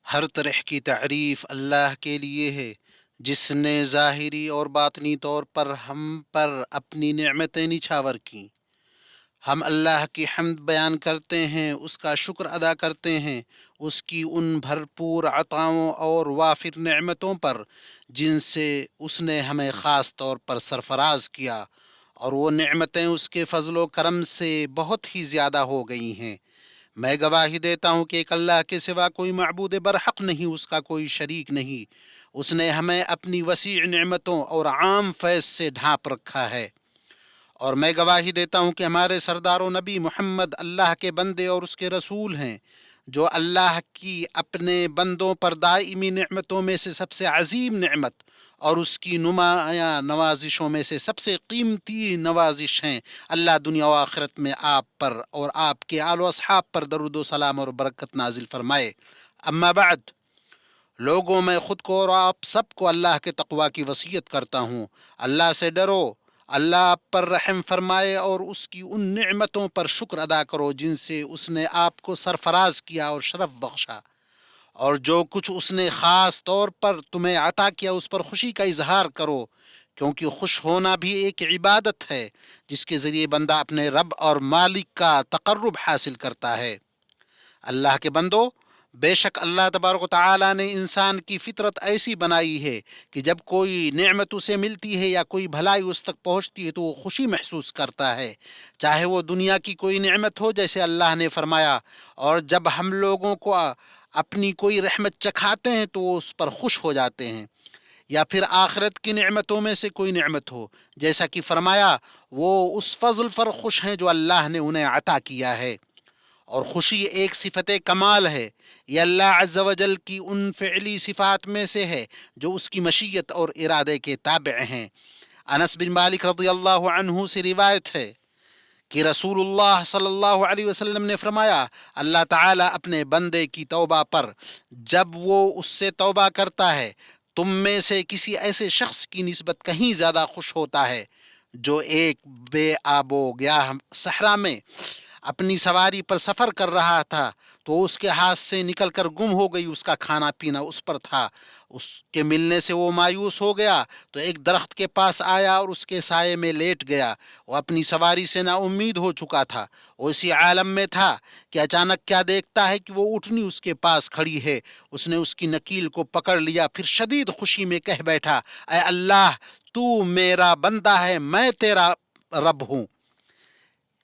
ہر طرح کی تعریف اللہ کے لیے ہے جس نے ظاہری اور باطنی طور پر ہم پر اپنی نعمتیں نچھاور کیں۔ ہم اللہ کی حمد بیان کرتے ہیں، اس کا شکر ادا کرتے ہیں، اس کی ان بھرپور عطاؤں اور وافر نعمتوں پر جن سے اس نے ہمیں خاص طور پر سرفراز کیا، اور وہ نعمتیں اس کے فضل و کرم سے بہت ہی زیادہ ہو گئی ہیں۔ میں گواہی دیتا ہوں کہ ایک اللہ کے سوا کوئی معبود برحق نہیں، اس کا کوئی شریک نہیں۔ اس نے ہمیں اپنی وسیع نعمتوں اور عام فیض سے ڈھانپ رکھا ہے، اور میں گواہی دیتا ہوں کہ ہمارے سردار و نبی محمد اللہ کے بندے اور اس کے رسول ہیں، جو اللہ کی اپنے بندوں پر دائمی نعمتوں میں سے سب سے عظیم نعمت اور اس کی نمایاں نوازشوں میں سے سب سے قیمتی نوازش ہیں۔ اللہ دنیا و آخرت میں آپ پر اور آپ کے آل و اصحاب پر درود و سلام اور برکت نازل فرمائے۔ اما بعد، لوگوں میں خود کو اور آپ سب کو اللہ کے تقوی کی وصیت کرتا ہوں۔ اللہ سے ڈرو، اللہ آپ پر رحم فرمائے اور اس کی ان نعمتوں پر شکر ادا کرو جن سے اس نے آپ کو سرفراز کیا اور شرف بخشا، اور جو کچھ اس نے خاص طور پر تمہیں عطا کیا اس پر خوشی کا اظہار کرو، کیونکہ خوش ہونا بھی ایک عبادت ہے جس کے ذریعے بندہ اپنے رب اور مالک کا تقرب حاصل کرتا ہے۔ اللہ کے بندو، بے شک اللہ تبارک و تعالیٰ نے انسان کی فطرت ایسی بنائی ہے کہ جب کوئی نعمت اسے ملتی ہے یا کوئی بھلائی اس تک پہنچتی ہے تو وہ خوشی محسوس کرتا ہے، چاہے وہ دنیا کی کوئی نعمت ہو، جیسے اللہ نے فرمایا، اور جب ہم لوگوں کو اپنی کوئی رحمت چکھاتے ہیں تو وہ اس پر خوش ہو جاتے ہیں، یا پھر آخرت کی نعمتوں میں سے کوئی نعمت ہو، جیسا کہ فرمایا وہ اس فضل پر خوش ہیں جو اللہ نے انہیں عطا کیا ہے۔ اور خوشی ایک صفت کمال ہے، یہ اللہ عز و جل کی ان فعلی صفات میں سے ہے جو اس کی مشیت اور ارادے کے تابع ہیں۔ انس بن مالک رضی اللہ عنہ سے روایت ہے کہ رسول اللہ صلی اللہ علیہ وسلم نے فرمایا، اللہ تعالیٰ اپنے بندے کی توبہ پر جب وہ اس سے توبہ کرتا ہے، تم میں سے کسی ایسے شخص کی نسبت کہیں زیادہ خوش ہوتا ہے جو ایک بے آب و گیاہ صحرا میں اپنی سواری پر سفر کر رہا تھا تو اس کے ہاتھ سے نکل کر گم ہو گئی، اس کا کھانا پینا اس پر تھا، اس کے ملنے سے وہ مایوس ہو گیا تو ایک درخت کے پاس آیا اور اس کے سائے میں لیٹ گیا۔ وہ اپنی سواری سے نا امید ہو چکا تھا، وہ اسی عالم میں تھا کہ اچانک کیا دیکھتا ہے کہ وہ اٹھنی اس کے پاس کھڑی ہے۔ اس نے اس کی نکیل کو پکڑ لیا، پھر شدید خوشی میں کہہ بیٹھا، اے اللہ، تو میرا بندہ ہے، میں تیرا رب ہوں۔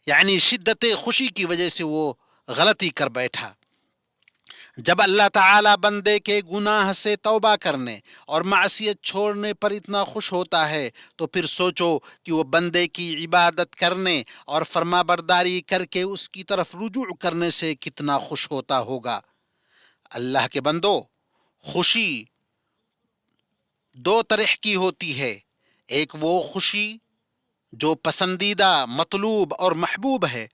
یعنی شدت خوشی کی وجہ سے وہ غلطی کر بیٹھا۔ جب اللہ تعالیٰ بندے کے گناہ سے توبہ کرنے اور معصیت چھوڑنے پر اتنا خوش ہوتا ہے تو پھر سوچو کہ وہ بندے کی عبادت کرنے اور فرما برداری کر کے اس کی طرف رجوع کرنے سے کتنا خوش ہوتا ہوگا۔ اللہ کے بندو، خوشی دو طرح کی ہوتی ہے، ایک وہ خوشی جو پسندیدہ، مطلوب اور محبوب ہے،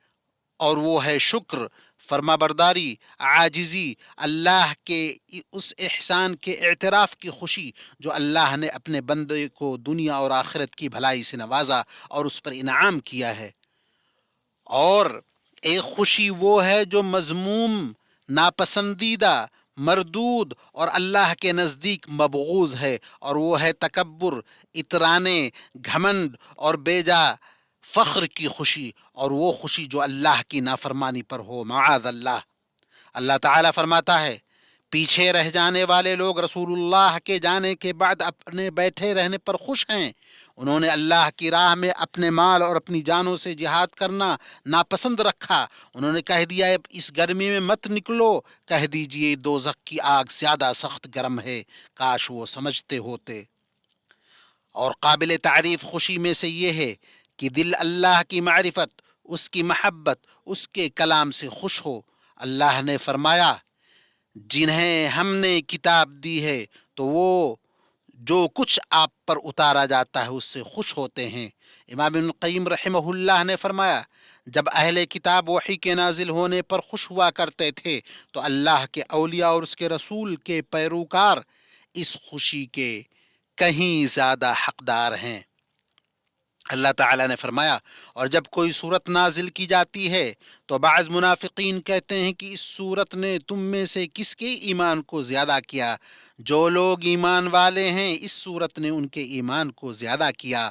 اور وہ ہے شکر، فرما برداری، عاجزی، اللہ کے اس احسان کے اعتراف کی خوشی جو اللہ نے اپنے بندے کو دنیا اور آخرت کی بھلائی سے نوازا اور اس پر انعام کیا ہے۔ اور ایک خوشی وہ ہے جو مذموم، ناپسندیدہ، مردود اور اللہ کے نزدیک مبغوض ہے، اور وہ ہے تکبر، اترانے، گھمنڈ اور بیجا فخر کی خوشی، اور وہ خوشی جو اللہ کی نافرمانی پر ہو، معاذ اللہ۔ اللہ تعالیٰ فرماتا ہے، پیچھے رہ جانے والے لوگ رسول اللہ کے جانے کے بعد اپنے بیٹھے رہنے پر خوش ہیں۔ انہوں نے اللہ کی راہ میں اپنے مال اور اپنی جانوں سے جہاد کرنا ناپسند رکھا۔ انہوں نے کہہ دیا اس گرمی میں مت نکلو، کہہ دیجئے دوزخ کی آگ زیادہ سخت گرم ہے، کاش وہ سمجھتے ہوتے۔ اور قابل تعریف خوشی میں سے یہ ہے کہ دل اللہ کی معرفت، اس کی محبت، اس کے کلام سے خوش ہو۔ اللہ نے فرمایا، جنہیں ہم نے کتاب دی ہے تو وہ جو کچھ آپ پر اتارا جاتا ہے اس سے خوش ہوتے ہیں۔ امام ابن القیم رحمہ اللہ نے فرمایا، جب اہل کتاب وحی کے نازل ہونے پر خوش ہوا کرتے تھے تو اللہ کے اولیاء اور اس کے رسول کے پیروکار اس خوشی کے کہیں زیادہ حقدار ہیں۔ اللہ تعالیٰ نے فرمایا اور جب کوئی صورت نازل کی جاتی ہے تو بعض منافقین کہتے ہیں کہ اس صورت نے تم میں سے کس کے ایمان کو زیادہ کیا؟ جو لوگ ایمان والے ہیں اس صورت نے ان کے ایمان کو زیادہ کیا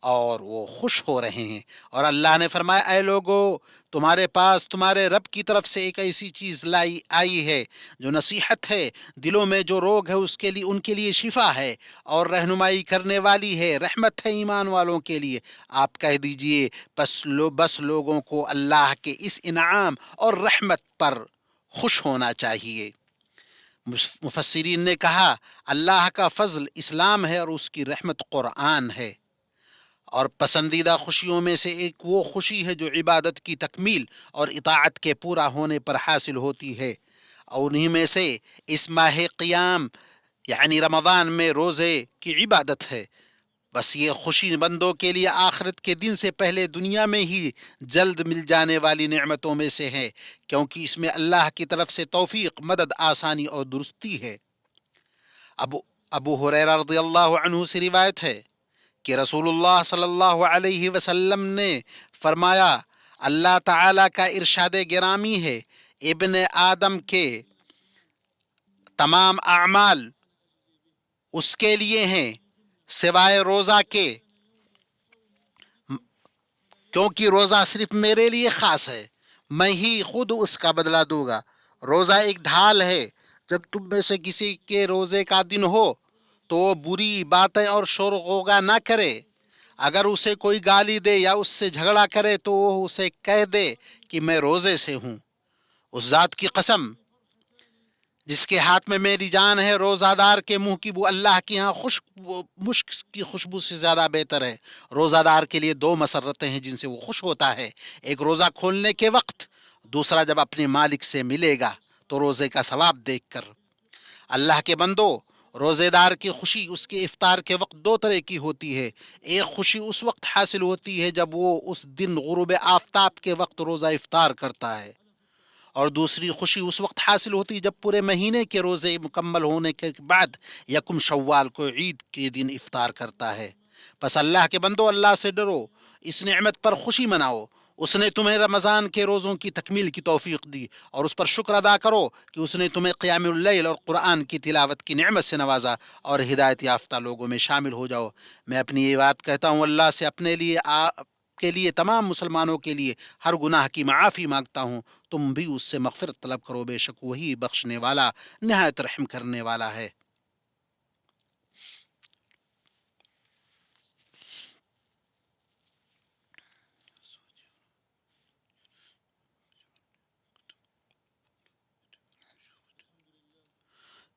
اور وہ خوش ہو رہے ہیں۔ اور اللہ نے فرمایا اے لوگو، تمہارے پاس تمہارے رب کی طرف سے ایک ایسی چیز آئی ہے جو نصیحت ہے، دلوں میں جو روگ ہے اس کے لیے ان کے لیے شفا ہے اور رہنمائی کرنے والی ہے، رحمت ہے ایمان والوں کے لیے۔ آپ کہہ دیجئے بس لوگوں کو اللہ کے اس انعام اور رحمت پر خوش ہونا چاہیے۔ مفسرین نے کہا اللہ کا فضل اسلام ہے اور اس کی رحمت قرآن ہے، اور پسندیدہ خوشیوں میں سے ایک وہ خوشی ہے جو عبادت کی تکمیل اور اطاعت کے پورا ہونے پر حاصل ہوتی ہے، اور انہی میں سے اس ماہ قیام یعنی رمضان میں روزے کی عبادت ہے۔ بس یہ خوشی بندوں کے لیے آخرت کے دن سے پہلے دنیا میں ہی جلد مل جانے والی نعمتوں میں سے ہے، کیونکہ اس میں اللہ کی طرف سے توفیق، مدد، آسانی اور درستی ہے۔ ابو ہریرہ رضی اللہ عنہ سے روایت ہے کہ رسول اللہ صلی اللہ علیہ وسلم نے فرمایا اللہ تعالیٰ کا ارشاد گرامی ہے، ابن آدم کے تمام اعمال اس کے لیے ہیں سوائے روزہ کے، کیونکہ روزہ صرف میرے لیے خاص ہے، میں ہی خود اس کا بدلہ دوں گا۔ روزہ ایک ڈھال ہے، جب تم میں سے کسی کے روزے کا دن ہو تو وہ بری باتیں اور شور غوغا نہ کرے، اگر اسے کوئی گالی دے یا اس سے جھگڑا کرے تو وہ اسے کہہ دے کہ میں روزے سے ہوں۔ اس ذات کی قسم جس کے ہاتھ میں میری جان ہے، روزہ دار کے منہ کی بو اللہ کے ہاں مشک کی خوشبو سے زیادہ بہتر ہے۔ روزہ دار کے لیے دو مسرتیں ہیں جن سے وہ خوش ہوتا ہے، ایک روزہ کھولنے کے وقت، دوسرا جب اپنے مالک سے ملے گا تو روزے کا ثواب دیکھ کر۔ اللہ کے بندو، روزے دار کی خوشی اس کے افطار کے وقت دو طرح کی ہوتی ہے۔ ایک خوشی اس وقت حاصل ہوتی ہے جب وہ اس دن غروب آفتاب کے وقت روزہ افطار کرتا ہے، اور دوسری خوشی اس وقت حاصل ہوتی ہے جب پورے مہینے کے روزے مکمل ہونے کے بعد یکم شوال کو عید کے دن افطار کرتا ہے۔ پس اللہ کے بندو، اللہ سے ڈرو، اس نعمت پر خوشی مناؤ، اس نے تمہیں رمضان کے روزوں کی تکمیل کی توفیق دی، اور اس پر شکر ادا کرو کہ اس نے تمہیں قیام اللیل اور قرآن کی تلاوت کی نعمت سے نوازا، اور ہدایت یافتہ لوگوں میں شامل ہو جاؤ۔ میں اپنی یہ بات کہتا ہوں اللہ سے، اپنے لیے، کے لیے، تمام مسلمانوں کے لیے ہر گناہ کی معافی مانگتا ہوں۔ تم بھی اس سے مغفرت طلب کرو، بے شک وہی بخشنے والا، نہایت رحم کرنے والا ہے۔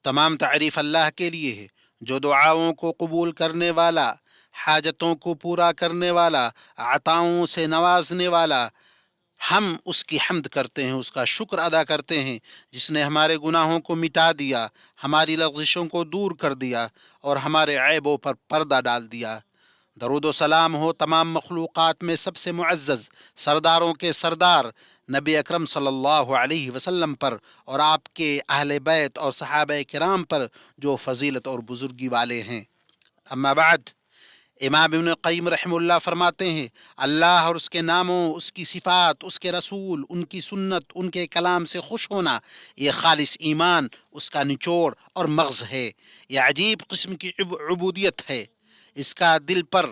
تمام تعریف اللہ کے لیے ہے جو دعاؤں کو قبول کرنے والا، حاجتوں کو پورا کرنے والا، عطاؤں سے نوازنے والا۔ ہم اس کی حمد کرتے ہیں، اس کا شکر ادا کرتے ہیں جس نے ہمارے گناہوں کو مٹا دیا، ہماری لغزشوں کو دور کر دیا اور ہمارے عیبوں پر پردہ ڈال دیا۔ درود و سلام ہو تمام مخلوقات میں سب سے معزز، سرداروں کے سردار نبی اکرم صلی اللہ علیہ وسلم پر، اور آپ کے اہل بیت اور صحابہ کرام پر جو فضیلت اور بزرگی والے ہیں۔ اما بعد، امام ابن القیم رحمہ اللہ فرماتے ہیں اللہ اور اس کے ناموں، اس کی صفات، اس کے رسول، ان کی سنت، ان کے کلام سے خوش ہونا، یہ خالص ایمان، اس کا نچوڑ اور مغز ہے۔ یہ عجیب قسم کی عبودیت ہے، اس کا دل پر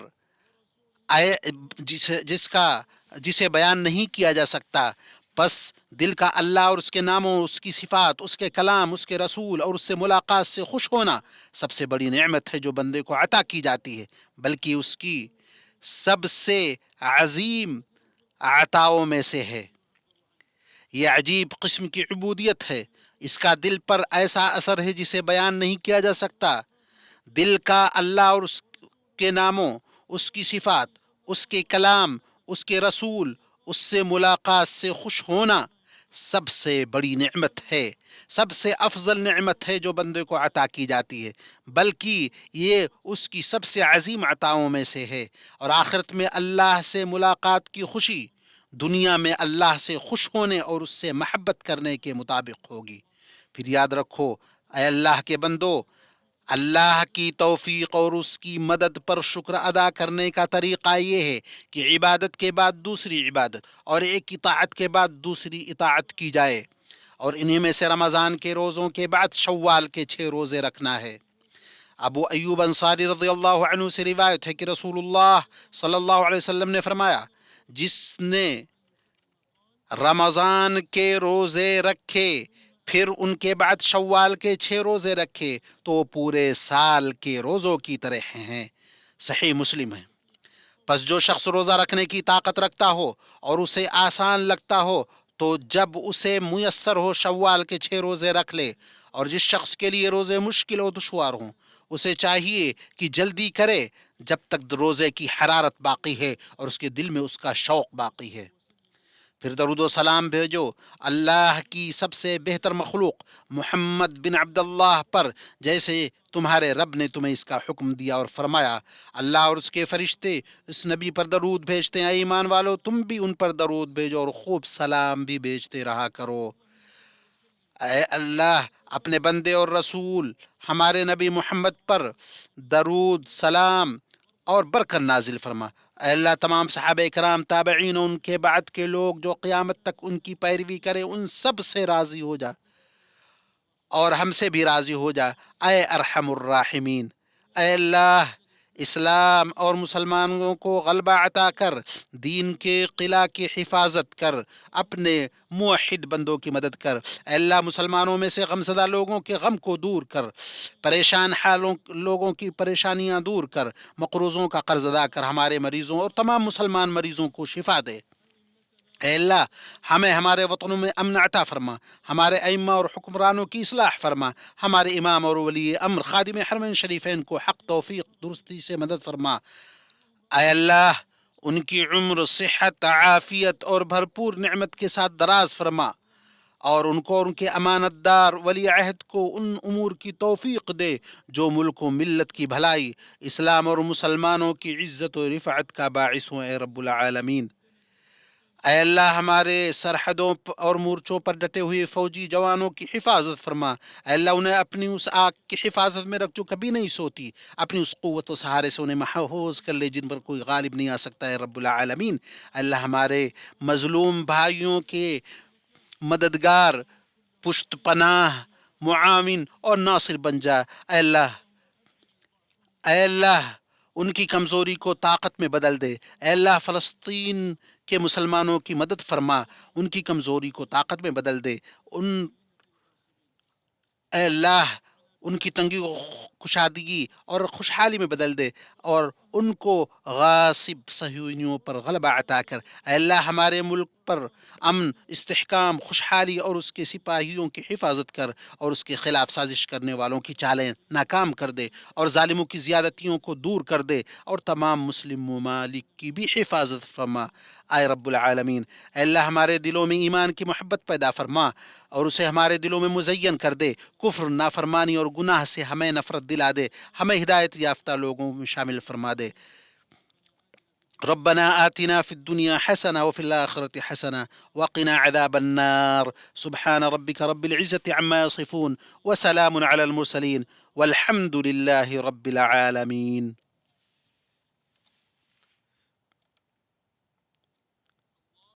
جسے بیان نہیں کیا جا سکتا۔ بس دل کا اللہ اور اس کے ناموں، اس کی صفات، اس کے کلام، اس کے رسول اور اس سے ملاقات سے خوش ہونا سب سے بڑی نعمت ہے جو بندے کو عطا کی جاتی ہے، بلکہ اس کی سب سے عظیم عطاؤں میں سے ہے۔ یہ عجیب قسم کی عبودیت ہے، اس کا دل پر ایسا اثر ہے جسے بیان نہیں کیا جا سکتا۔ دل کا اللہ اور اس کے ناموں، اس کی صفات، اس کے کلام، اس کے رسول، اس سے ملاقات سے خوش ہونا سب سے بڑی نعمت ہے، سب سے افضل نعمت ہے جو بندے کو عطا کی جاتی ہے، بلکہ یہ اس کی سب سے عظیم عطاؤں میں سے ہے۔ اور آخرت میں اللہ سے ملاقات کی خوشی دنیا میں اللہ سے خوش ہونے اور اس سے محبت کرنے کے مطابق ہوگی۔ پھر یاد رکھو اے اللہ کے بندو، اللہ کی توفیق اور اس کی مدد پر شکر ادا کرنے کا طریقہ یہ ہے کہ عبادت کے بعد دوسری عبادت اور ایک اطاعت کے بعد دوسری اطاعت کی جائے، اور انہی میں سے رمضان کے روزوں کے بعد شوال کے 6 روزے رکھنا ہے۔ ابو ایوب انصاری رضی اللہ عنہ سے روایت ہے کہ رسول اللہ صلی اللہ علیہ وسلم نے فرمایا، جس نے رمضان کے روزے رکھے پھر ان کے بعد شوال کے 6 روزے رکھے تو وہ پورے سال کے روزوں کی طرح ہیں۔ صحیح مسلم ہے۔ پس جو شخص روزہ رکھنے کی طاقت رکھتا ہو اور اسے آسان لگتا ہو تو جب اسے میسر ہو شوال کے 6 روزے رکھ لے، اور جس شخص کے لیے روزے مشکل و دشوار ہوں اسے چاہیے کہ جلدی کرے جب تک روزے کی حرارت باقی ہے اور اس کے دل میں اس کا شوق باقی ہے۔ پھر درود و سلام بھیجو اللہ کی سب سے بہتر مخلوق محمد بن عبداللہ پر، جیسے تمہارے رب نے تمہیں اس کا حکم دیا اور فرمایا اللہ اور اس کے فرشتے اس نبی پر درود بھیجتے ہیں، اے ایمان والو تم بھی ان پر درود بھیجو اور خوب سلام بھی بھیجتے رہا کرو۔ اے اللہ اپنے بندے اور رسول ہمارے نبی محمد پر درود سلام اور برکت نازل فرما۔ اے اللہ تمام صحابہ کرام، تابعین اور ان کے بعد کے لوگ جو قیامت تک ان کی پیروی کرے ان سب سے راضی ہو جا اور ہم سے بھی راضی ہو جا، اے ارحم الراحمین۔ اے اللہ اسلام اور مسلمانوں کو غلبہ عطا کر، دین کے قلعہ کی حفاظت کر، اپنے موحد بندوں کی مدد کر۔ اے اللہ مسلمانوں میں سے غمزدہ لوگوں کے غم کو دور کر، پریشان حالوں لوگوں کی پریشانیاں دور کر، مقروضوں کا قرض ادا کر، ہمارے مریضوں اور تمام مسلمان مریضوں کو شفا دے۔ اے اللہ ہمیں ہمارے وطنوں میں امن عطا فرما، ہمارے ائمہ اور حکمرانوں کی اصلاح فرما، ہمارے امام اور ولی امر خادم حرمین شریفین کو حق توفیق درستی سے مدد فرما۔ اے اللہ ان کی عمر صحت عافیت اور بھرپور نعمت کے ساتھ دراز فرما، اور ان کو اور ان کے امانت دار ولی عہد کو ان امور کی توفیق دے جو ملک و ملت کی بھلائی، اسلام اور مسلمانوں کی عزت و رفعت کا باعث ہوں، اے رب العالمین۔ اے اللہ ہمارے سرحدوں اور مورچوں پر ڈٹے ہوئے فوجی جوانوں کی حفاظت فرما۔ اے اللہ انہیں اپنی اس آگ کی حفاظت میں رکھ جو کبھی نہیں سوتی، اپنی اس قوت و سہارے سے انہیں محفوظ کر لے جن پر کوئی غالب نہیں آ سکتا، اے رب العالمین۔ اے اللہ ہمارے مظلوم بھائیوں کے مددگار، پشت پناہ، معاون اور ناصر بن جا۔ اے اللہ ان کی کمزوری کو طاقت میں بدل دے۔ اے اللہ فلسطین کے مسلمانوں کی مدد فرما، ان کی کمزوری کو طاقت میں بدل دے۔ اے اللہ ان کی تنگی کو کشادگی اور خوشحالی میں بدل دے، اور ان کو غاصب صہیونیوں پر غلبہ عطا کر۔ اے اللہ ہمارے ملک پر امن، استحکام، خوشحالی اور اس کے سپاہیوں کی حفاظت کر، اور اس کے خلاف سازش کرنے والوں کی چالیں ناکام کر دے، اور ظالموں کی زیادتیوں کو دور کر دے، اور تمام مسلم ممالک کی بھی حفاظت فرما، اے رب العالمین۔ اے اللہ ہمارے دلوں میں ایمان کی محبت پیدا فرما اور اسے ہمارے دلوں میں مزین کر دے، کفر، نافرمانی اور گناہ سے ہمیں نفرت دلا دے، ہمیں ہدایت یافتہ لوگوں میں شامل فرما دے۔ ربنا آتنا في الدنيا حسنة وفي الآخرة حسنة وقنا عذاب النار. سبحان ربك رب العزة عما يصفون وسلام على المرسلين والحمد لله رب العالمين.